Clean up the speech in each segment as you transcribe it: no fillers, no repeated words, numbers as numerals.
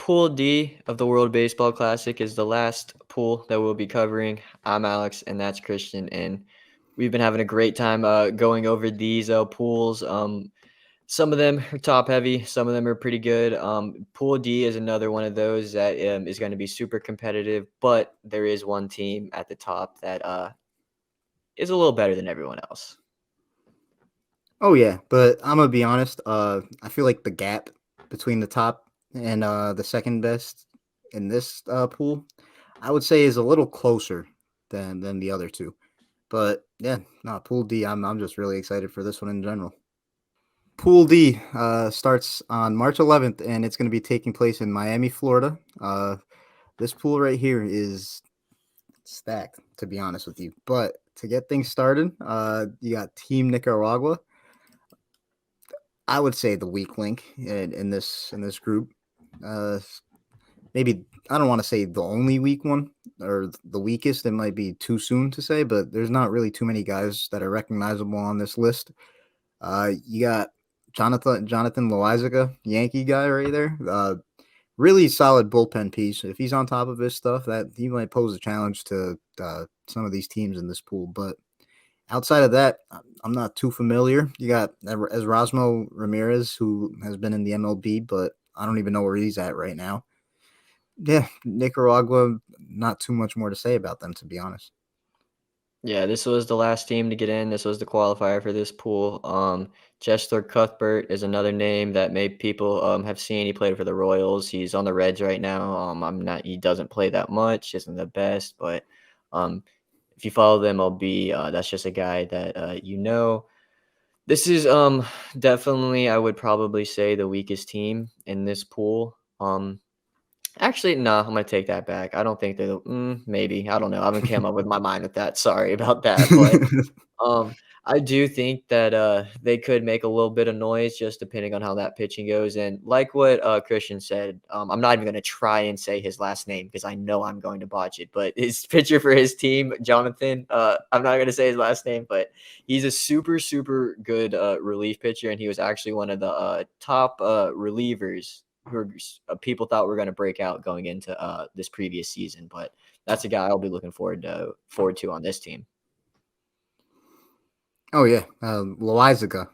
Pool D of the World Baseball Classic is the last pool that we'll be covering. I'm Alex, and that's Christian, and we've been having a great time going over these pools. Some of them are top heavy, some of them are pretty good. Pool D is another one of those that is going to be super competitive, but there is one team at the top that is a little better than everyone else. Oh yeah, but I'm gonna be honest. I feel like the gap between the top and the second best in this pool, I would say, is a little closer than the other two. But yeah, no, Pool D. I'm just really excited for this one in general. Pool D starts on March 11th, and it's going to be taking place in Miami, Florida. This pool right here is stacked, to be honest with you. But to get things started, you got Team Nicaragua. I would say the weak link in this group. Uh, Maybe I don't want to say the only weak one or the weakest. It might be too soon to say, but there's not really too many guys that are recognizable on this list. You got Jonathan Loizaga, Yankee guy right there. Really solid bullpen piece. If he's on top of his stuff, that he might pose a challenge to some of these teams in this pool. But outside of that, I'm not too familiar. You got Erasmo Ramirez, who has been in the MLB, but I don't even know where he's at right now. Yeah, Nicaragua, not too much more to say about them, to be honest. Yeah, this was the last team to get in. This was the qualifier for this pool. Chester Cuthbert is another name that maybe people have seen. He played for the Royals. He's on the Reds right now. I'm not. He doesn't play that much. Isn't the best, but um, if you follow the MLB, that's just a guy that you know. This is definitely I would probably say the weakest team in this pool. Actually, no, I'm gonna take that back. I don't think they're maybe. I don't know. I haven't came up with my mind with that. Sorry about that. But um, I do think that they could make a little bit of noise just depending on how that pitching goes. And like what Christian said, I'm not even gonna try and say his last name because I know I'm going to botch it. But his pitcher for his team, Jonathan, I'm not gonna say his last name, but he's a super good relief pitcher, and he was actually one of the top relievers who people thought were going to break out going into this previous season. But that's a guy I'll be looking forward to on this team. Oh yeah, Loizaga.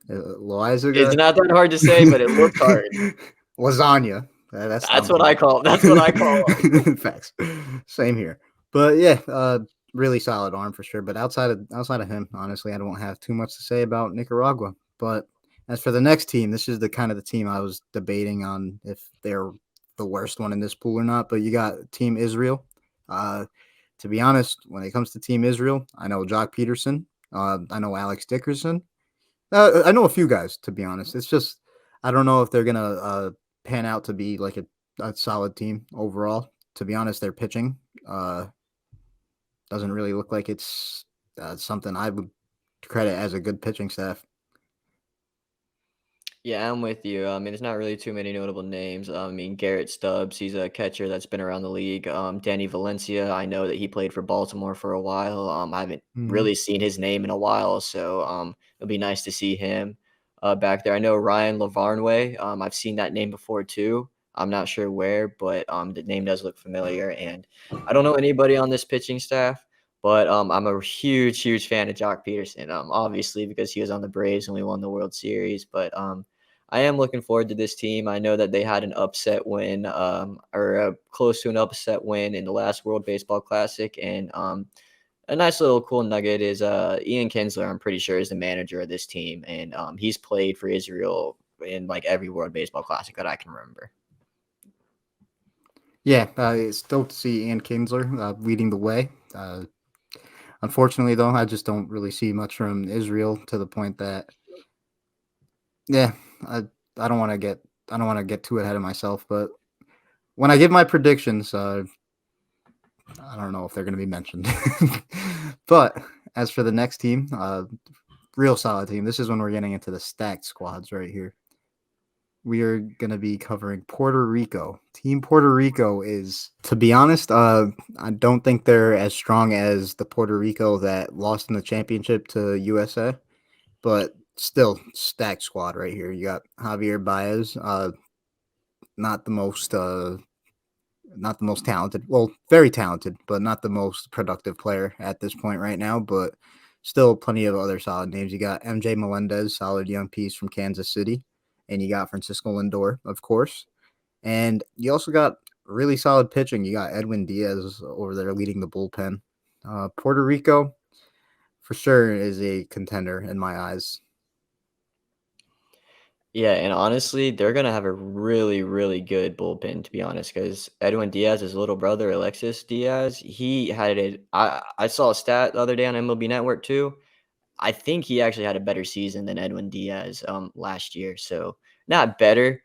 It's Loizaga. not that hard to say, but it looks hard. Lasagna. That's That's not what I hard. call. That's what I call him. Facts. Same here. But yeah, really solid arm for sure. But outside of him, honestly, I don't have too much to say about Nicaragua. But as for the next team, this is the kind of the team I was debating on if they're the worst one in this pool or not. But you got Team Israel. Uh, to be honest, when it comes to Team Israel, I know Jock Peterson. I know Alex Dickerson. I know a few guys, to be honest. It's just I don't know if they're gonna pan out to be like a solid team overall. To be honest, their pitching doesn't really look like it's something I would credit as a good pitching staff. Yeah, I'm with you. I mean, there's not really too many notable names. I mean, Garrett Stubbs, he's a catcher that's been around the league. Danny Valencia, I know that he played for Baltimore for a while. I haven't Mm-hmm. really seen his name in a while, so it'll be nice to see him back there. I know Ryan Lavarnway. I've seen that name before too. I'm not sure where, but the name does look familiar. And I don't know anybody on this pitching staff, but I'm a huge fan of Jock Peterson. Obviously because he was on the Braves and we won the World Series, but I am looking forward to this team. I know that they had an upset win, or close to an upset win in the last World Baseball Classic, and a nice little cool nugget is Ian Kinsler. I'm pretty sure is the manager of this team, and he's played for Israel in like every World Baseball Classic that I can remember. Yeah, it's dope to see Ian Kinsler leading the way. Unfortunately, though, I just don't really see much from Israel to the point that yeah, I I don't want to get I don't want to get too ahead of myself, but when I give my predictions, I don't know if they're going to be mentioned. But as for the next team, real solid team. This is when we're getting into the stacked squads right here. We are going to be covering Puerto Rico. Team Puerto Rico is, to be honest, I don't think they're as strong as the Puerto Rico that lost in the championship to USA, but still stacked squad right here. You got Javier Baez, not the most not the most talented. Well, very talented, but not the most productive player at this point right now. But still, plenty of other solid names. You got MJ Melendez, solid young piece from Kansas City, and you got Francisco Lindor, of course, and you also got really solid pitching. You got Edwin Diaz over there leading the bullpen. Puerto Rico, for sure, is a contender in my eyes. Yeah, and honestly, they're gonna have a really, really good bullpen, to be honest, because Edwin Diaz's little brother, Alexis Diaz, he had I saw a stat the other day on MLB Network too. I think he actually had a better season than Edwin Diaz last year. So not better,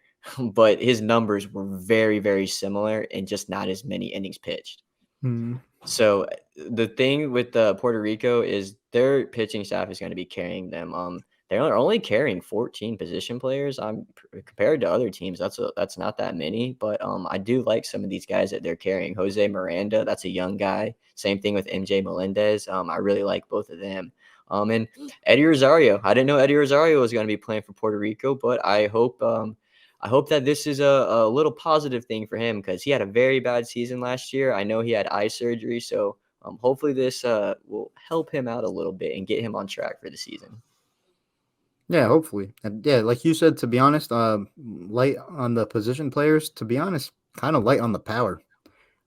but his numbers were very, very similar and just not as many innings pitched. Hmm. So the thing with Puerto Rico is their pitching staff is going to be carrying them. They're only carrying 14 position players. Compared to other teams, that's not that many. But I do like some of these guys that they're carrying. Jose Miranda, that's a young guy. Same thing with MJ Melendez. I really like both of them. And Eddie Rosario. I didn't know Eddie Rosario was going to be playing for Puerto Rico, but I hope that this is a little positive thing for him because he had a very bad season last year. I know he had eye surgery, so hopefully this will help him out a little bit and get him on track for the season. Yeah, hopefully. And yeah, like you said, to be honest, light on the position players. To be honest, kind of light on the power.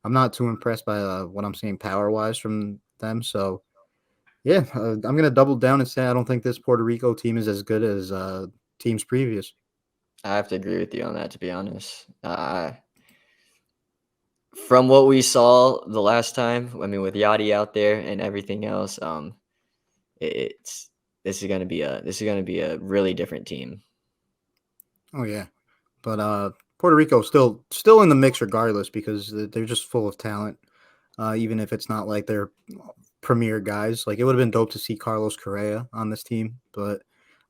I'm not too impressed by what I'm seeing power wise from them. So yeah, I'm gonna double down and say I don't think this Puerto Rico team is as good as teams previous. I have to agree with you on that, to be honest. From what we saw the last time, I mean, with Yachty out there and everything else, it's this is gonna be a really different team. Oh yeah, but Puerto Rico still in the mix regardless because they're just full of talent. Even if it's not like their premier guys, like it would have been dope to see Carlos Correa on this team, but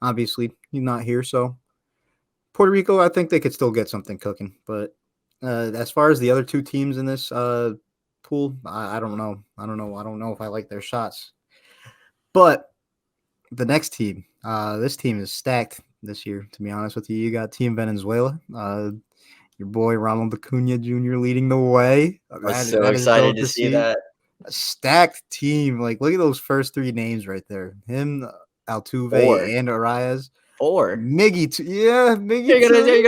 obviously he's not here. So Puerto Rico, I think they could still get something cooking. But as far as the other two teams in this pool, I don't know. I don't know. I don't know if I like their shots. But the next team, this team is stacked this year. To be honest with you, you got Team Venezuela. Your boy Ronald Acuna Jr. leading the way. I was so That is excited dope to to see see. that. A stacked team. Like, look at those first three names right there. Him, Four, Altuve, and Arias. four. Miggy too. Yeah, Miggy too. Are you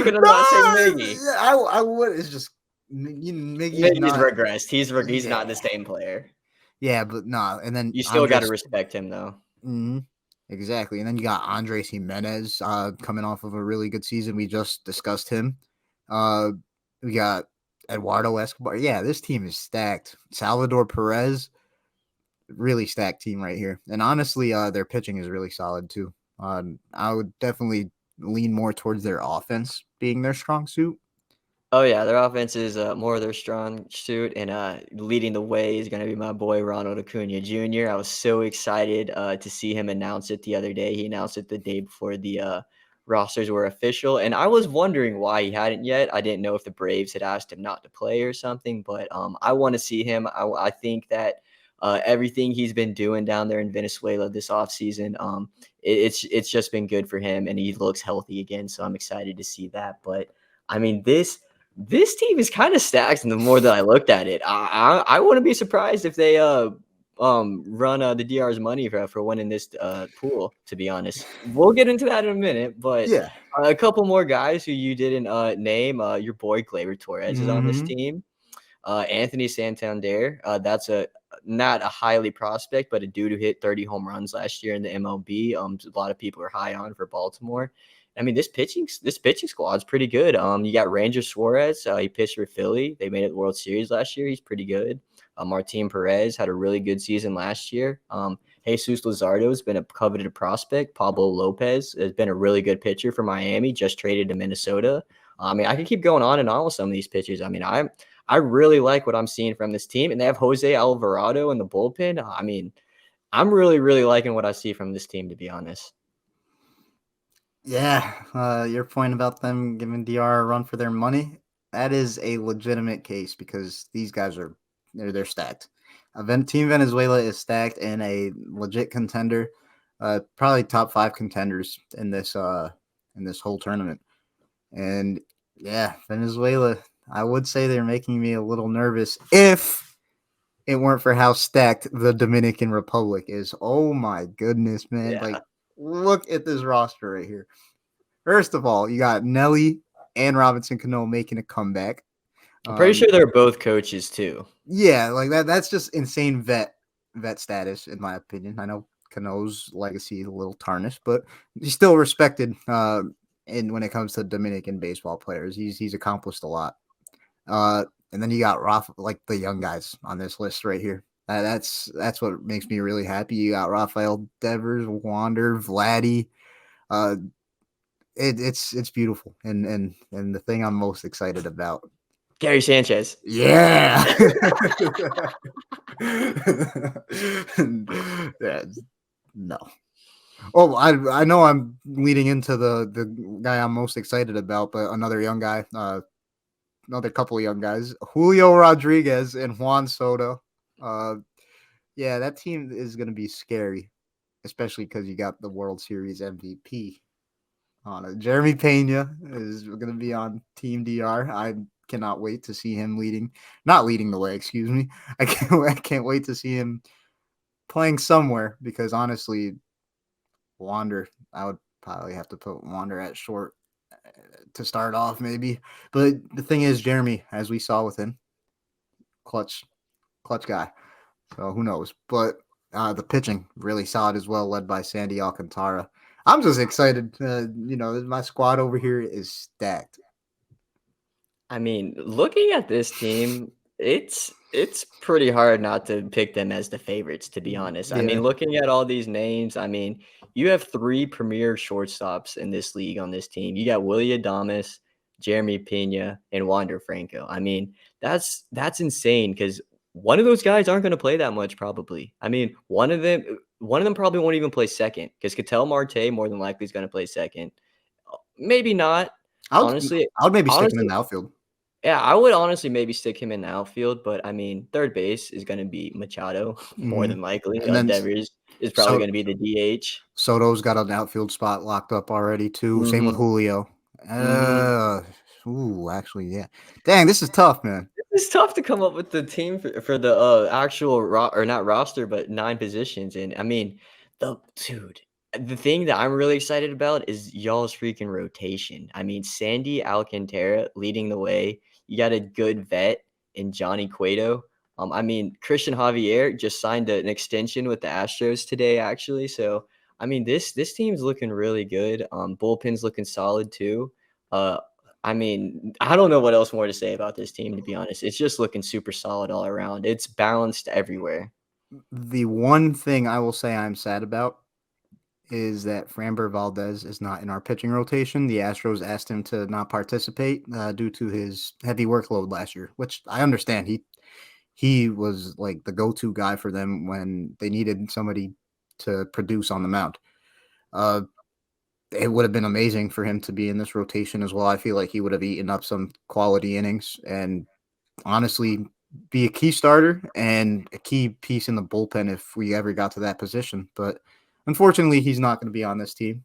gonna not say No, Miggy? I would. It's just Miggy's Miggy's not. regressed. He's not the Yeah, same player. yeah, but no. And then You still got to Andres. respect him though. Exactly. And then you got Andres Jimenez coming off of a really good season. We just discussed him. Uh, we got Eduardo Escobar. Yeah, this team is stacked. Salvador Perez, really stacked team right here. And honestly, their pitching is really solid too. I would definitely lean more towards their offense being their strong suit. Oh yeah, their offense is more of their strong suit, and leading the way is going to be my boy Ronald Acuna Jr. I was so excited to see him announce it the other day. He announced it the day before the rosters were official, and I was wondering why he hadn't yet. I didn't know if the Braves had asked him not to play or something, but I want to see him. I think that everything he's been doing down there in Venezuela this offseason, it's just been good for him, and he looks healthy again. So I'm excited to see that. But I mean this team is kind of stacked, and the more that I looked at it, I wouldn't be surprised if they run the DR's money for winning this pool. To be honest, we'll get into that in a minute. But Yeah. a couple more guys who you didn't name. Your boy Gleyber Torres is on this Mm-hmm. team. Anthony Santander, that's a not a highly prospect, but a dude who hit 30 home runs last year in the MLB. A lot of people are high on for Baltimore. I mean, this pitching squad is pretty good. You got Ranger Suarez. He pitched for Philly. They made it the World Series last year. He's pretty good. Martin Perez had a really good season last year. Jesus Luzardo has been a coveted prospect. Pablo Lopez has been a really good pitcher for Miami. Just traded to Minnesota. I mean, I can keep going on and on with some of these pitchers. I mean, I really like what I'm seeing from this team, and they have Jose Alvarado in the bullpen. I mean, I'm really, really liking what I see from this team, to be honest. Yeah, your point about them giving DR a run for their money, that is a legitimate case because these guys are they're stacked. Team Venezuela is stacked and a legit contender, probably top five contenders in this whole tournament. And Yeah, Venezuela. I would say they're making me a little nervous if it weren't for how stacked the Dominican Republic is. Oh my goodness, man. Yeah. Like, look at this roster right here. First of all, you got Nelly and Robinson Cano making a comeback. I'm pretty Um, sure they're both coaches too. yeah, like that's just insane vet status, in my opinion. I know Cano's legacy is a little tarnished, but he's still respected in when it comes to Dominican baseball players. He's accomplished a lot. Uh, and then you got like the young guys on this list right here. That's what makes me really happy. You got Rafael Devers, Wander, Vladdy. Uh, it's beautiful, and the thing I'm most excited about. Gary Sanchez. Yeah. Yeah, no. Oh, I know I'm leading into the guy I'm most excited about, but another young guy, another couple of young guys, Julio Rodriguez and Juan Soto. Uh, yeah, that team is going to be scary, especially because you got the World Series MVP on it. Jeremy Pena is going to be on Team DR. I cannot wait to see him not leading the way. Excuse me. I can't wait to see him playing somewhere because honestly, Wander, I would probably have to put Wander at short to start off, maybe. But the thing is, Jeremy, as we saw with him, clutch, clutch guy. So who knows? But the pitching really solid as well, led by Sandy Alcantara. I'm just excited. My squad over here is stacked. I mean, looking at this team, it's pretty hard not to pick them as the favorites, to be honest. I Yeah, mean, looking at all these names, I mean, you have three premier shortstops in this league on this team. You got Willie Adames, Jeremy Pena, and Wander Franco. I mean, that's insane because one of those guys aren't going to play that much, probably. I mean, one of them probably won't even play second because Ketel Marte more than likely is going to play second. Maybe not. I would Honestly, I would maybe stick him in honestly, the outfield. yeah, I would honestly maybe stick him in the outfield, but I mean, third base is going to be Machado more Hmm. than likely. And then Devers is probably so going to be the DH. Soto's got an outfield spot locked up already too. Same with Mhm. Julio. Mhm. Uh, actually, yeah. Dang, this is tough, man. It's tough to come up with the team for the actual or not roster, but nine positions. And I mean, the thing that I'm really excited about is y'all's freaking rotation. I mean, Sandy Alcantara leading the way. You got a good vet in Johnny Cueto. I mean, Christian Javier just signed an extension with the Astros today, actually. So, I mean, this team's looking really good. Bullpen's looking solid too. Uh, I mean, I don't know what else more to say about this team, to be honest. It's just looking super solid all around. It's balanced everywhere. The one thing I will say I'm sad about is that Framber Valdez is not in our pitching rotation. The Astros asked him to not participate due to his heavy workload last year, which I understand. He was like the go-to guy for them when they needed somebody to produce on the mound. Uh, it would have been amazing for him to be in this rotation as well. I feel like he would have eaten up some quality innings and honestly be a key starter and a key piece in the bullpen if we ever got to that position. But unfortunately, he's not going to be on this team.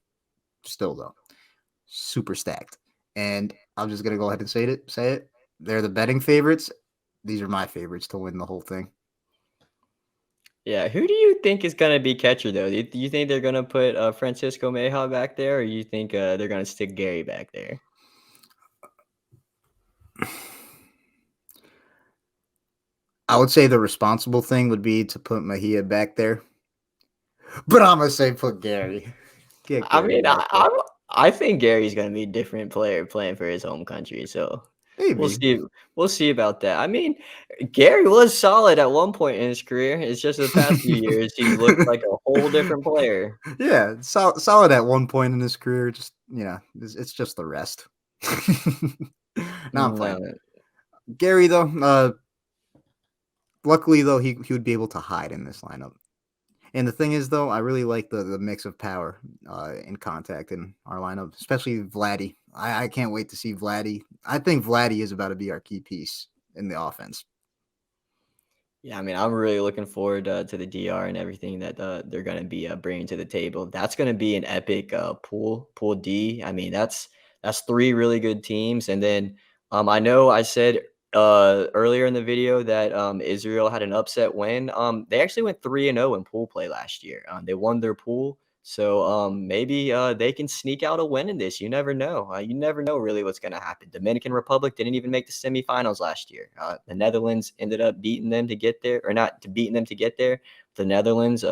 Still though, super stacked. And I'm just gonna go ahead and say it. They're the betting favorites. These are my favorites to win the whole thing. Yeah, who do you think is gonna be catcher though? Do you think they're gonna put Francisco Meja back there, or you think they're gonna stick Gary back there? I would say the responsible thing would be to put Mejia back there, but I'm gonna say put Gary. Get I Gary mean, back there. I think Gary's gonna be a different player playing for his home country. So we'll Maybe. see. We'll see about that. I mean, Gary was solid at one point in his career. It's just the past few years he's looked like a whole different player. Yeah, solid at one point in his career. Just it's just the rest. Now I'm playing. No, Gary though, luckily though he would be able to hide in this lineup. And the thing is, though, I really like the mix of power in contact in our lineup, especially Vladdy. I can't wait to see Vladdy. I think Vladdy is about to be our key piece in the offense. yeah, I mean, I'm really looking forward to the DR and everything that they're going to be bringing to the table. That's going to be an epic pool D. I mean, that's That's 3 really good teams, and then, I know I said, earlier in the video that, Israel had an upset win. They actually went 3-0 in pool play last year. They won their pool, so, maybe, they can sneak out a win in this. You never know. You never know really what's gonna happen. Dominican Republic didn't even make the semifinals last year. The Netherlands ended up beating them to get there, or not to beating them to get there. The Netherlands,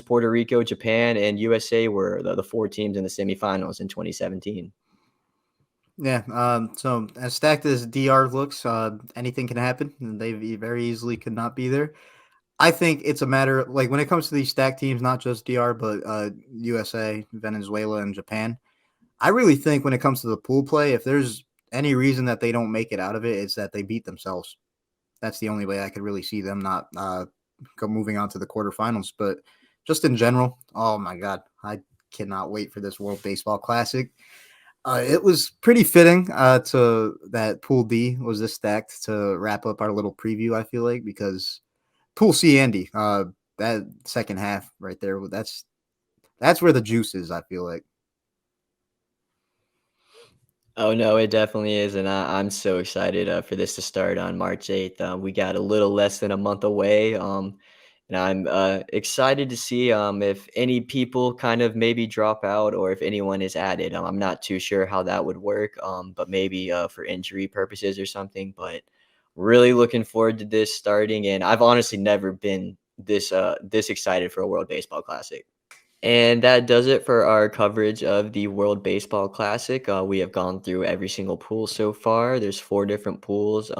Puerto Rico, Japan, and USA were the 4 teams in the semifinals in 2017. Yeah. So as stacked as DR looks, anything can happen, and very easily could not be there. I think it's a matter like when it comes to these stacked teams, not just DR, but USA, Venezuela, and Japan. I really think when it comes to the pool play, if there's any reason that they don't make it out of it, it's that they beat themselves. That's the only way I could really see them not moving on to the quarterfinals. But just in general, oh my God, I cannot wait for this World Baseball Classic. It was pretty fitting to that Pool D was this stacked to wrap up our little preview. I feel like because Pool C, Andy, that second half right there, that's where the juice is. I feel like. Oh, no, it definitely is, and I'm so excited, for this to start on March 8th. We got a little less than a month away, and I'm, excited to see, if any people kind of maybe drop out or if anyone is added. I'm not too sure how that would work, but maybe, for injury purposes or something, but really looking forward to this starting, and I've honestly never been this excited for a World Baseball Classic. And that does it for our coverage of the World Baseball Classic. We have gone through every single pool so far. There's 4 different pools.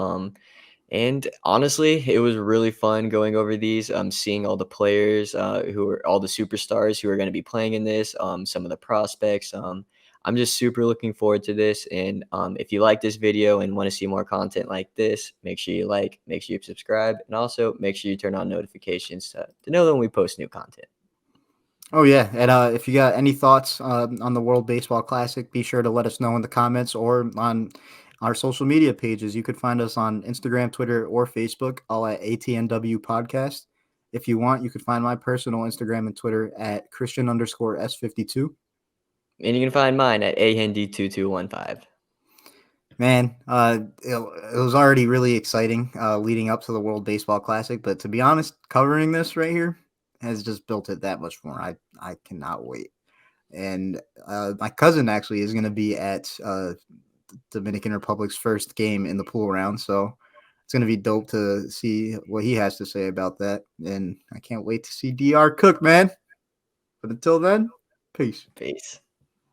And honestly, it was really fun going over these, seeing all the players, who are all the superstars who are going to be playing in this, some of the prospects. I'm just super looking forward to this. And if you like this video and want to see more content like this, make sure you like, make sure you subscribe, and also make sure you turn on notifications to know when we post new content. Oh yeah, and if you got any thoughts on the World Baseball Classic, be sure to let us know in the comments or on our social media pages. You could find us on Instagram, Twitter, or Facebook, all at ATNW Podcast. If you want, you could find my personal Instagram and Twitter at Christian_S52. And you can find mine at ahandy2215. Man, it was already really exciting leading up to the World Baseball Classic, but to be honest, covering this right here has just built it that much more. I cannot wait. And my cousin actually is going to be at Dominican Republic's first game in the pool round, so it's going to be dope to see what he has to say about that. And I can't wait to see DR cook, man. But until then, peace. Peace.